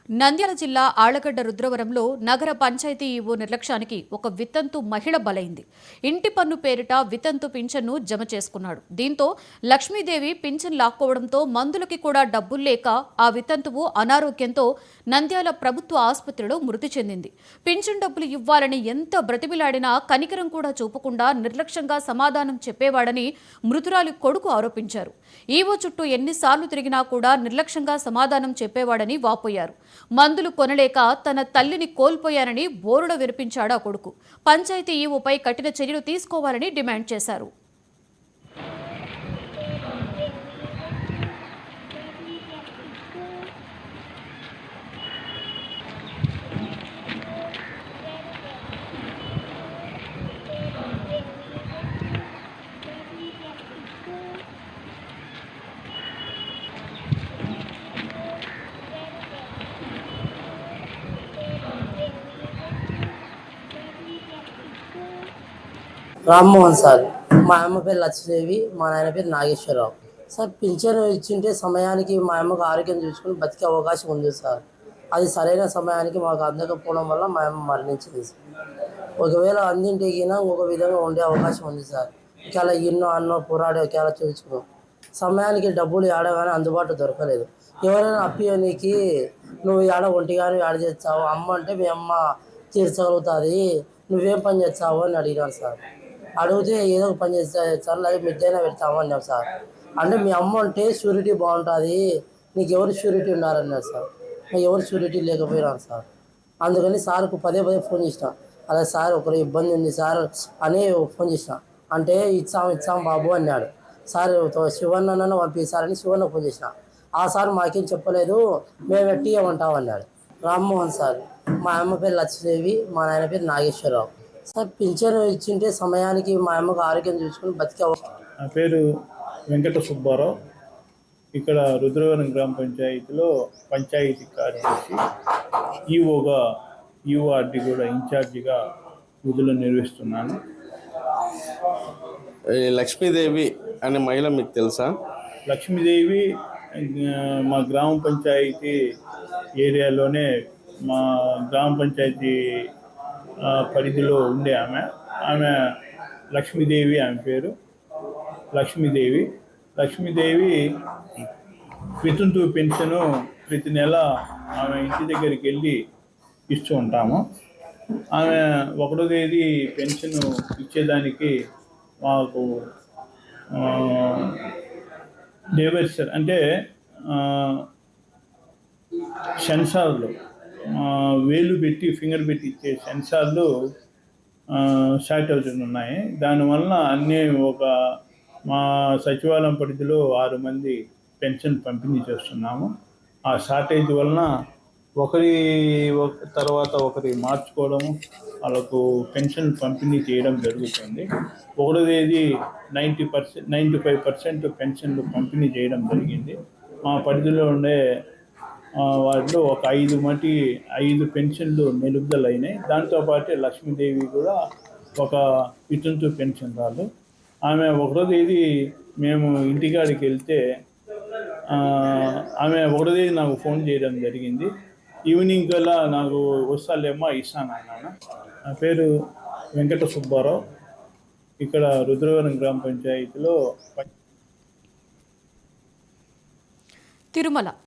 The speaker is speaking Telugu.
నంద్యాల జిల్లా ఆళ్లగడ్డ రుద్రవరంలో నగర పంచాయతీ ఈవో నిర్లక్ష్యానికి ఒక వితంతు మహిళ బలైంది. ఇంటి పన్ను పేరిట వితంతు పింఛన్ను జమ చేసుకున్నాడు. దీంతో లక్ష్మీదేవి పింఛన్ లాక్కోవడంతో మందులకి కూడా డబ్బులు లేక ఆ వితంతువు అనారోగ్యంతో నంద్యాల ప్రభుత్వ ఆసుపత్రిలో మృతి చెందింది. పింఛన్ డబ్బులు ఇవ్వాలని ఎంత బ్రతిమిలాడినా కనికరం కూడా చూపకుండా నిర్లక్ష్యంగా సమాధానం చెప్పేవాడని మృతురాలి కొడుకు ఆరోపించారు. ఈవో చుట్టూ ఎన్నిసార్లు తిరిగినా కూడా నిర్లక్ష్యంగా సమాధానం చెప్పేవాడని వాపోయారు. మందులు కొనలేక తన తల్లిని కోల్పోయానని బోరున వినిపించాడు ఆ కొడుకు. పంచాయతీ ఈవోపై కఠిన చర్యలు తీసుకోవాలని డిమాండ్ చేశారు. రామ్మోహన్ సార్, మా అమ్మ పేరు లక్ష్మీదేవి, మా నాయన పేరు నాగేశ్వరరావు. సార్ పింఛను ఇచ్చింటే సమయానికి మా అమ్మకు ఆరోగ్యం చూసుకుని బతికే అవకాశం ఉంది సార్. అది సరైన సమయానికి మాకు అందకపోవడం వల్ల మా అమ్మ మరణించింది సార్. ఒకవేళ అందింటే ఒక విధంగా ఉండే అవకాశం ఉంది సార్. ఒకవేళ అన్నో పోరాడి ఒకవేళ చూపించుకున్నాం సమయానికి డబ్బులు ఆడగానే అందుబాటులో దొరకలేదు. ఎవరైనా అప్పియనికి నువ్వు ఆడ ఒంటిగానే ఆడ చేస్తావు, అమ్మ అంటే మీ అమ్మ తీర్చగలుగుతుంది, నువ్వేం పని చేస్తావు అని అడిగినాను సార్. అడిగితే ఏదో ఒక పని చేస్తారు, లేదా మిద్దైనా పెడతాము అన్నాం సార్. అంటే మీ అమ్మ అంటే షూరిటీ బాగుంటుంది, నీకు ఎవరు షూరిటీ ఉన్నారన్నారు సార్. ఎవరు షూరిటీ లేకపోయినాను సార్. అందుకని సార్కు పదే ఫోన్ చేసిన, అలా సార్ ఒకరు ఇబ్బంది ఉంది సార్ అని ఫోన్ చేసిన. అంటే ఇచ్చాం బాబు అన్నాడు సార్. శివన్నను పంపిస్తారని శివన్న ఫోన్ చేసిన. ఆ సార్ మాకేం చెప్పలేదు, మేము ఎట్టియమంటాం అన్నాడు. రామ్మోహన్ సార్, మా అమ్మ పేరు లక్ష్మీదేవి, మా నాయన పేరు నాగేశ్వరరావు. సార్ పింఛను ఇచ్చింటే సమయానికి మా అమ్మకు ఆరోగ్యం చూసుకుని బతికే. నా పేరు వెంకట సుబ్బారావు. ఇక్కడ రుద్రవరం గ్రామ పంచాయతీలో పంచాయతీ కార్యదర్శి, ఈఓఆర్డి కూడా ఇన్ఛార్జిగా విధులు నిర్వహిస్తున్నాను. లక్ష్మీదేవి అనే మహిళ మీకు తెలుసా? లక్ష్మీదేవి మా గ్రామ పంచాయతీ ఏరియాలోనే, మా గ్రామ పంచాయతీ పరిధిలో ఉండే ఆమె లక్ష్మీదేవి. ఆమె పేరు లక్ష్మీదేవి వితంతు పెన్షను ప్రతి నెల ఆమె ఇంటి దగ్గరికి వెళ్ళి ఇస్తూ ఉంటాము. ఆమె 1వ తేదీ పెన్షన్ ఇచ్చేదానికి మాకు డేవర్స్ అంటే సెన్సార్లు, వేలు పెట్టి ఫింగర్ పెట్టి ఇచ్చే సెన్సార్లు షార్టేజ్ ఉన్నాయి. దానివల్ల అన్నీ మా సచివాలయం పరిధిలో 6 మంది పెన్షన్ పంపిణీ చేస్తున్నాము. ఆ షార్టేజ్ వలన ఒకరి తర్వాత ఒకరి మార్చుకోవడము, వాళ్ళకు పెన్షన్ పంపిణీ చేయడం జరుగుతుంది. 1వ తేదీ 95% పెన్షన్లు పంపిణీ చేయడం జరిగింది. మా పరిధిలో ఉండే వాటిలో ఒక 5 పెన్షన్లు నిలుపుదలైనాయి. దాంతోపాటు లక్ష్మీదేవి కూడా ఒక వితంతు పెన్షన్దారు. ఆమె 1వ తేదీ మేము ఇంటికాడికి వెళ్తే ఆమె 1వ తేదీ నాకు ఫోన్ చేయడం జరిగింది. ఈవినింగ్ కల్లా నాకు వస్తాలేమ్మా ఇస్తాను అన్నాను. నా పేరు వెంకట సుబ్బారావు. ఇక్కడ రుద్రవరం గ్రామ పంచాయతీలో తిరుమల